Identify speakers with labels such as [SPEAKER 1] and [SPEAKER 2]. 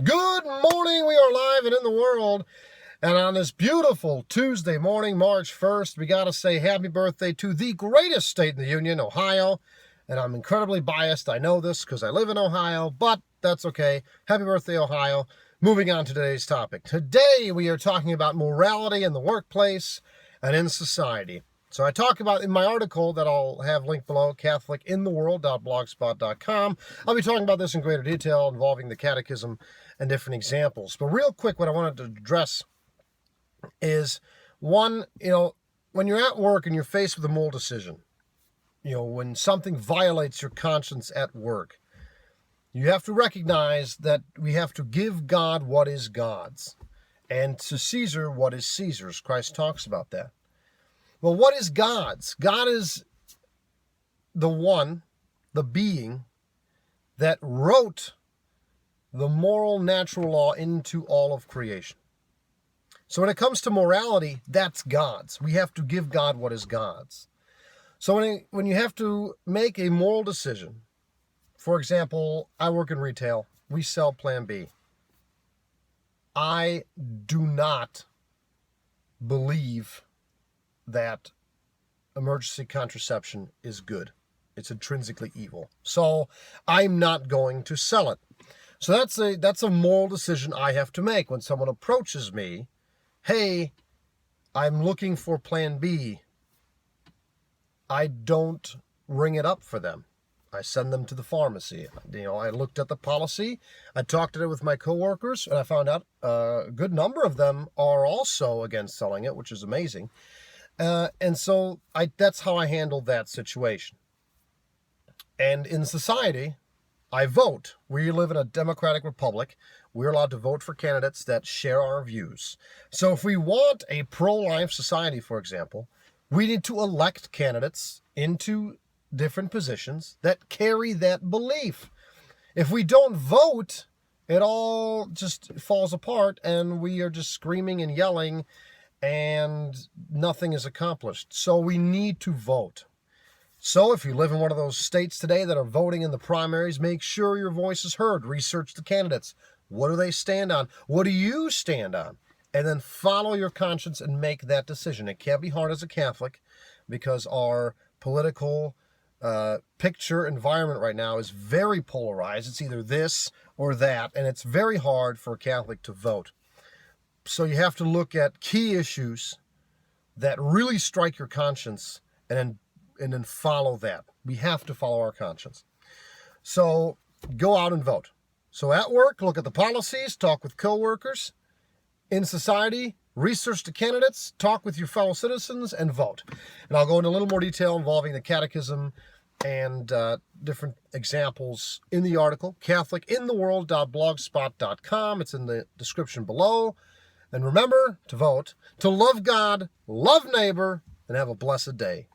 [SPEAKER 1] Good morning. We are live and in the world. And on this beautiful Tuesday morning, March 1st, we got to say happy birthday to the greatest state in the Union, Ohio. And I'm incredibly biased. I know this because I live in Ohio, but that's okay. Happy birthday, Ohio. Moving on to today's topic. Today, we are talking about morality in the workplace and in society. So I talk about in my article that I'll have linked below, catholicintheworld.blogspot.com. I'll be talking about this in greater detail involving the catechism and different examples. But real quick, what I wanted to address is one, when you're at work and you're faced with a moral decision, when something violates your conscience at work, you have to recognize that we have to give God what is God's and to Caesar what is Caesar's. Christ talks about that. Well, what is God's? God is the one, the being, that wrote the moral natural law into all of creation. So when it comes to morality, that's God's. We have to give God what is God's. So when you have to make a moral decision, for example, I work in retail. We sell Plan B. I do not believe that emergency contraception is good. It's intrinsically evil. So I'm not going to sell it. So that's a moral decision I have to make when someone approaches me. Hey, I'm looking for Plan B. I don't ring it up for them. I send them to the pharmacy. I looked at the policy. I talked it with my coworkers, and I found out a good number of them are also against selling it, which is amazing. And so that's how I handled that situation. And in society, I vote. We live in a democratic republic. We're allowed to vote for candidates that share our views. So if we want a pro-life society, for example, we need to elect candidates into different positions that carry that belief. If we don't vote, it all just falls apart and we are just screaming and yelling and nothing is accomplished. So we need to vote. So if you live in one of those states today that are voting in the primaries, make sure your voice is heard. Research the candidates. What do they stand on? What do you stand on? And then follow your conscience and make that decision. It can't be hard as a Catholic because our political picture environment right now is very polarized. It's either this or that, and it's very hard for a Catholic to vote. So you have to look at key issues that really strike your conscience and then follow that. We have to follow our conscience. So go out and vote. So at work, look at the policies, talk with coworkers. In society, research the candidates, talk with your fellow citizens, and vote. And I'll go into a little more detail involving the catechism and different examples in the article, catholicintheworld.blogspot.com. It's in the description below. And remember to vote, to love God, love neighbor, and have a blessed day.